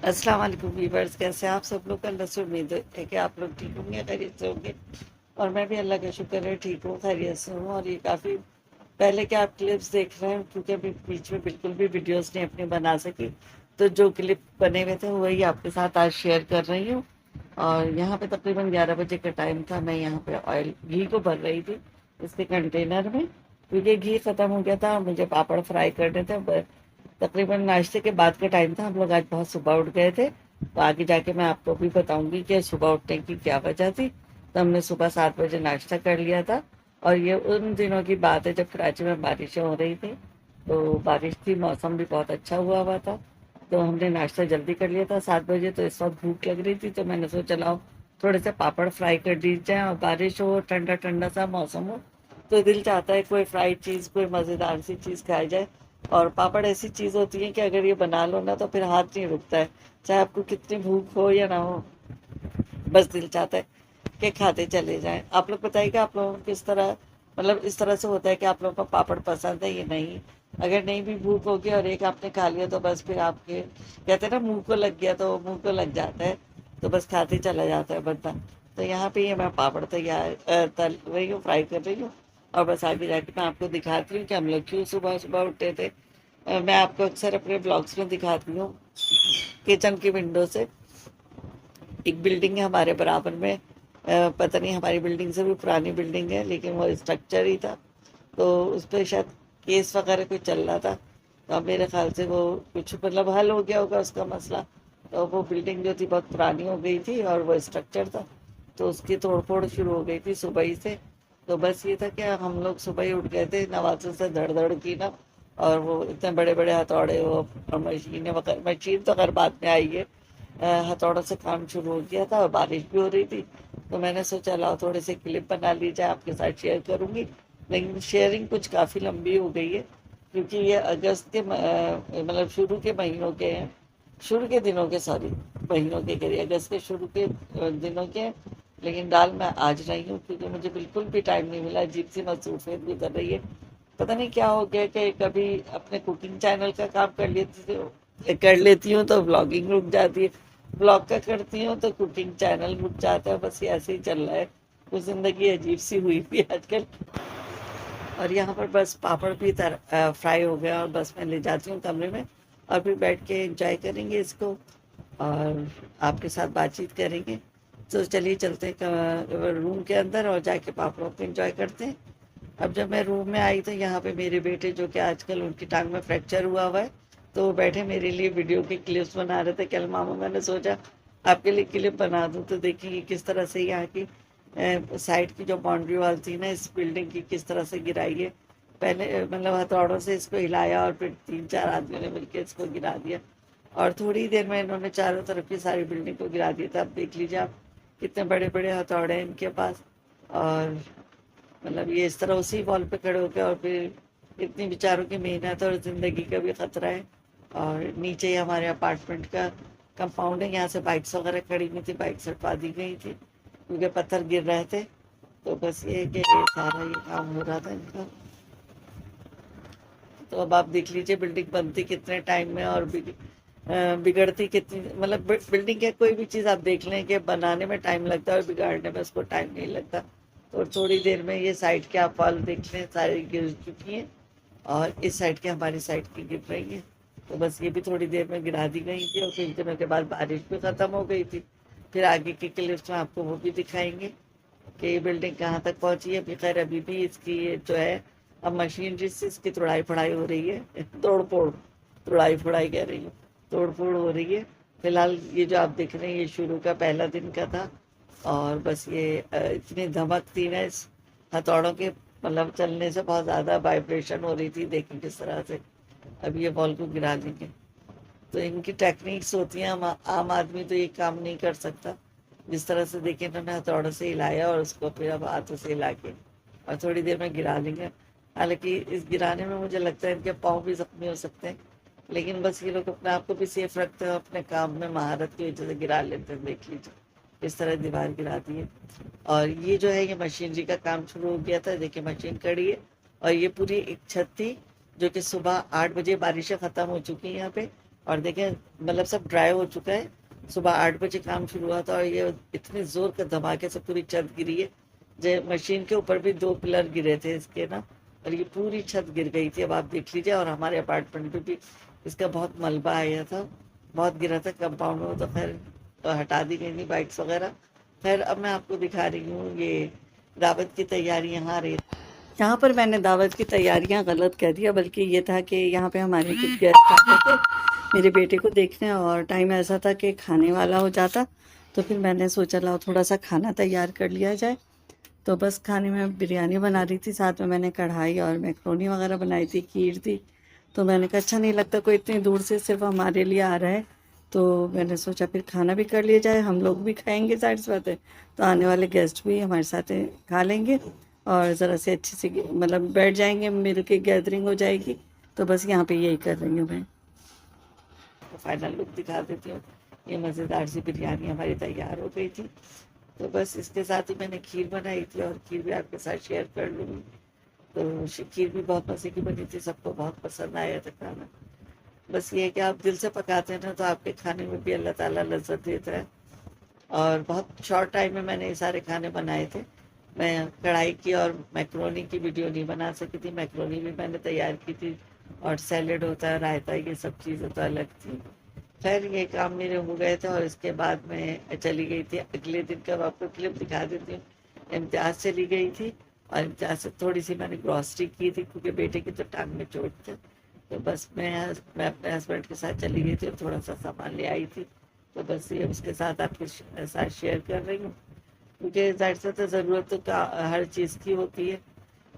अस्सलाम वालेकुम वीवर्स, कैसे हैं आप सब लोग। अल्लाह से उम्मीद है कि आप लोग ठीक होंगे, खैरियत से होंगे। और मैं भी अल्लाह का शुक्र है ठीक हूँ, खैरियत से हूँ। और ये काफ़ी पहले के आप क्लिप्स देख रहे हैं, क्योंकि अभी बीच में बिल्कुल भी वीडियोस नहीं अपनी बना सकी, तो जो क्लिप बने हुए थे वही आपके साथ आज शेयर कर रही हूँ। और यहाँ पे तकरीबन 11 बजे का टाइम था। मैं यहाँ पे ऑयल घी को भर रही थी इसके कंटेनर में, क्योंकि घी ख़त्म हो गया था और मुझे पापड़ फ्राई करने थे। तकरीबन नाश्ते के बाद का टाइम था, हम लोग आज बहुत सुबह उठ गए थे। तो आगे जाके मैं आपको भी बताऊंगी कि सुबह उठने की क्या वजह थी। तो हमने सुबह 7 बजे नाश्ता कर लिया था। और ये उन दिनों की बात है जब कराची में बारिशें हो रही थी। तो बारिश थी, मौसम भी बहुत अच्छा हुआ हुआ था। तो हमने नाश्ता जल्दी कर लिया था 7 बजे। तो इस वक्त भूख लग रही थी, तो मैंने सोचा लाओ थोड़े से पापड़ फ्राई कर दी जाए, और बारिश हो, ठंडा ठंडा सा मौसम हो, तो दिल चाहता है कोई फ्राइड चीज़, कोई मज़ेदार सी चीज़ खाई जाए। और पापड़ ऐसी चीज़ होती है कि अगर ये बना लो ना तो फिर हाथ नहीं रुकता है, चाहे आपको कितनी भूख हो या ना हो, बस दिल चाहता है कि खाते चले जाएं। आप लोग बताइएगा, आप लोगों को किस तरह, मतलब इस तरह से होता है कि आप लोगों को पापड़ पसंद है या नहीं। अगर नहीं भी भूख होगी और एक आपने खा लिया तो बस फिर आपके कहते हैं ना, मुंह को लग गया तो मुंह को लग जाता है, तो बस खाते चला जाता है बंदा। तो यहाँ पे ये मैं पापड़ तैयार तल रही हूँ, फ्राई कर रही हूँ। और बस आगे जाके मैं आपको दिखाती हूँ कि हम लोग क्यों सुबह सुबह उठे थे। मैं आपको अक्सर अपने ब्लॉग्स में दिखाती हूँ किचन की विंडो से। एक बिल्डिंग है हमारे बराबर में, पता नहीं हमारी बिल्डिंग से भी पुरानी बिल्डिंग है, लेकिन वो स्ट्रक्चर ही था। तो उस पर शायद केस वगैरह कुछ चल रहा था। तो अब मेरे ख्याल से वो कुछ मतलब हल हो गया होगा उसका मसला। तो वो बिल्डिंग जो थी बहुत पुरानी हो गई थी और वो स्ट्रक्चर था, तो उसकी तोड़ फोड़ शुरू हो गई थी सुबह ही से। तो बस ये था कि हम लोग सुबह ही उठ गए थे, नवाजों से धड़ धड़ की ना। और वो इतने बड़े बड़े हथौड़े, वो मशीनें वगैरह, मशीन तो खैर बाद में आई है। हथौड़ों से काम शुरू हो गया था और बारिश भी हो रही थी। तो मैंने सोचा लाओ थोड़े से क्लिप बना ली जाए, आपके साथ शेयर करूंगी। लेकिन शेयरिंग कुछ काफ़ी लंबी हो गई है, क्योंकि ये अगस्त के मतलब शुरू के महीनों के हैं, शुरू के दिनों के, सॉरी, महीनों के करिए, अगस्त के शुरू के दिनों के हैं। लेकिन डाल मैं आज रही हूँ क्योंकि मुझे बिल्कुल भी टाइम नहीं मिला, अजीब सी मसरूफियत भी कर रही है। पता नहीं क्या हो गया कि कभी अपने कुकिंग चैनल का काम कर लेती हूँ तो ब्लॉगिंग रुक जाती है, ब्लॉग का करती हूँ तो कुकिंग चैनल रुक जाता है। बस ये ऐसे ही चल रहा है, कुछ ज़िंदगी अजीब सी हुई भी आजकल। और यहाँ पर बस पापड़ भी फ्राई हो गया, और बस मैं ले जाती हूँ कमरे में, और फिर बैठ के एंजॉय करेंगे इसको, और आपके साथ बातचीत करेंगे। तो चलिए चलते हैं रूम के अंदर और जाके पापड़ों को एंजॉय करते हैं। अब जब मैं रूम में आई तो यहाँ पे मेरे बेटे, जो कि आजकल उनकी टांग में फ्रैक्चर हुआ हुआ है, तो वो बैठे मेरे लिए वीडियो के क्लिप्स बना रहे थे। कल मामा, मैंने सोचा आपके लिए क्लिप बना दूँ तो देखिए किस तरह से यहाँ की साइड की जो बाउंड्री वाल थी ना इस बिल्डिंग की, किस तरह से गिराई है। पहले मतलब हथौड़ों से इसको हिलाया और फिर 3-4 आदमियों ने मिलकर इसको गिरा दिया, और थोड़ी ही देर में इन्होंने चारों तरफ की सारी बिल्डिंग को गिरा दिया था। अब देख लीजिए आप, कितने बड़े बड़े हथौड़े हैं इनके पास। और मतलब ये इस तरह उसी वॉल पे खड़े होकर, और फिर इतनी बेचारों की मेहनत और ज़िंदगी का भी ख़तरा है। और नीचे ही हमारे अपार्टमेंट का कंपाउंड है, यहाँ से बाइक्स वगैरह खड़ी हुई थी, बाइक्स हटवा दी गई थी क्योंकि पत्थर गिर रहे थे। तो बस ये है कि ये सारा ये काम हो रहा था इनका। तो अब आप देख लीजिए बिल्डिंग बनती कितने टाइम में और बिगड़ती कितनी, मतलब बिल्डिंग के कोई भी चीज़ आप देख लें कि बनाने में टाइम लगता है और बिगाड़ने में उसको टाइम नहीं लगता। तो थोड़ी देर में ये साइड के आप वॉल देख लें, सारी गिर चुकी हैं, और इस साइड के हमारी साइड की गिर रही है। तो बस ये भी थोड़ी देर में गिरा दी गई थी, और कुछ दिनों के बाद बारिश भी ख़त्म हो गई थी। फिर आगे के क्लिप्स में आपको वो भी दिखाएंगे कि ये बिल्डिंग कहाँ तक पहुँची है। अभी खैर अभी भी इसकी ये जो है, अब मशीनरी से इसकी तोड़ाई फड़ाई हो रही है, तोड़ फोड़, तोड़ाई फड़ाई कह रही हूँ, तोड़ फोड़ हो रही है। फिलहाल ये जो आप देख रहे हैं ये शुरू का पहला दिन का था। और बस ये इतनी धमक थी ना इस हथौड़ों के, मतलब चलने से बहुत ज़्यादा वाइब्रेशन हो रही थी, देखें किस तरह से। अब ये बॉल को गिरा देंगे। तो इनकी टेक्निक्स होती हैं, हम आम आदमी तो ये काम नहीं कर सकता। जिस तरह से देखें इन्होंने हथौड़े से हिलाया और उसको फिर अब हाथों से हिला के और थोड़ी देर में गिरा देंगे। हालांकि इस गिराने में मुझे लगता है इनके पाँव भी जख्मी हो सकते हैं, लेकिन बस ये लोग अपने आप को भी सेफ रखते हैं, अपने काम में महारत की वजह से गिरा लेते हैं। देख लीजिए इस तरह दीवार गिरा दी है। और ये जो है ये मशीनरी का काम शुरू हो गया था, देखिए मशीन खड़ी है। और ये पूरी एक छत थी जो कि सुबह 8 बजे बारिशें ख़त्म हो चुकी हैं यहाँ पे, और देखें मतलब सब ड्राई हो चुका है। सुबह 8 बजे काम शुरू हुआ था और ये इतने जोर का धमाके से पूरी छत गिरी है। जो मशीन के ऊपर भी 2 पिलर गिरे थे इसके ना, और ये पूरी छत गिर गई थी। अब आप देख लीजिए, और हमारे अपार्टमेंट में भी इसका बहुत मलबा आया था, बहुत गिरा था कंपाउंड में। तो खैर तो हटा दी गई थी बाइक्स वगैरह। खैर अब मैं आपको दिखा रही हूँ ये दावत की तैयारी यहाँ रही। यहाँ पर मैंने दावत की तैयारियाँ गलत कह दिया, बल्कि ये था कि यहाँ पे हमारे कुछ गेस्ट आते थे मेरे बेटे को देखने, और टाइम ऐसा था कि खाने वाला हो जाता। तो फिर मैंने सोचा लाओ थोड़ा सा खाना तैयार कर लिया जाए। तो बस खाने में बिरयानी बना रही थी, साथ में मैंने कढ़ाई और मैक्रोनी वगैरह बनाई थी, खीर थी। तो मैंने कहा अच्छा नहीं लगता कोई इतनी दूर से सिर्फ हमारे लिए आ रहा है, तो मैंने सोचा फिर खाना भी कर लिया जाए, हम लोग भी खाएंगे, जाहिर सी बात है। तो आने वाले गेस्ट भी हमारे साथ खा लेंगे और ज़रा से अच्छी सी मतलब बैठ जाएंगे, मिल के गैदरिंग हो जाएगी। तो बस यहाँ पे यही कर रही हूँ मैं। तो फाइनल लुक दिखा देती हूँ। ये मज़ेदार सी बिरयानी हमारी तैयार हो गई थी। तो बस इसके साथ ही मैंने खीर बनाई थी, और खीर भी आपके साथ शेयर कर लूँगी। तो खीर भी बहुत मज़े की बनी थी, सबको बहुत पसंद आया था खाना। बस ये है कि आप दिल से पकाते हैं ना, तो आपके खाने में भी अल्लाह ताला लज्जत देता है। और बहुत शॉर्ट टाइम में मैंने ये सारे खाने बनाए थे। मैं कढ़ाई की और मैक्रोनी की वीडियो नहीं बना सकी थी, मैक्रोनी भी मैंने तैयार की थी, और सैलेड होता है, रायता, ये सब चीज़ें तो अलग थी। खैर ये काम मेरे हो गए थे, और इसके बाद मैं चली गई थी अगले दिन का, आपको क्लिप दिखा देती हूँ। इम्तियाज़ चली गई थी, और इम्तियाज़ से थोड़ी सी मैंने ग्रॉसरी की थी, क्योंकि बेटे की तो टांग में चोट थी। तो बस मैं अपने हस्बैंड के साथ चली गई थी और थोड़ा सा सामान ले आई थी। तो बस ये उसके साथ आपके साथ शेयर कर रही हूँ, क्योंकि जाहिर सा तो ज़रूरत तो हर चीज़ की होती है,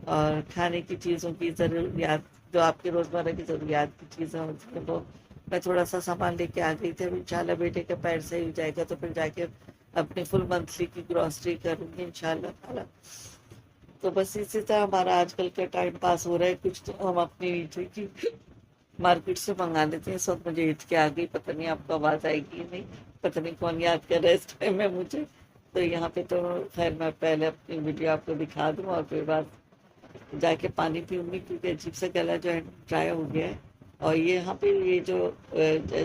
और खाने की चीज़ों की ज़रूरियात, जो आपके रोज़मर्रा की ज़रूरियात की चीज़ें होती हैं, वो मैं थोड़ा सा सामान लेके आ गई थी। अब इंशाल्लाह बेटे के पैर सही हो जाएगा तो फिर जाके अपनी फुल मंथली की ग्रॉसरी करूँगी इंशाल्लाह ताला। तो बस इसी तरह हमारा आजकल का टाइम पास हो रहा है। कुछ तो हम अपनी ईद की मार्केट से मंगा लेते हैं। सब मुझे ईद के आ गई, पता नहीं आपको आवाज़ आएगी नहीं, पता नहीं कौन याद कर रहा है इस टाइम में मुझे। तो यहाँ पे तो खैर मैं पहले अपनी वीडियो आपको दिखा दूँ, और फिर बाद जाके पानी पीऊँगी, क्योंकि अजीब सा गला जो है ड्राई हो गया है। और ये यहाँ पे ये जो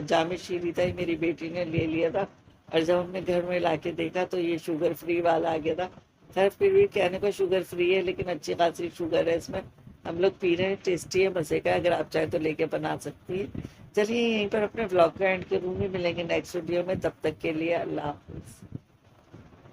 जाम शीरी था, ये मेरी बेटी ने ले लिया था, और जब हमने घर में ला के देखा तो ये शुगर फ्री वाला आ गया था। खैर फिर भी कहने को शुगर फ्री है, लेकिन अच्छी खासी शुगर है इसमें। हम लोग पी रहे हैं, टेस्टी है, मज़े का। अगर आप चाहें तो लेके बना सकती है। चलिए यहीं पर अपने ब्लॉग का एंड करूँगी, मिलेंगे नेक्स्ट वीडियो में, तब तक के लिए अल्लाह हाफ़िज़।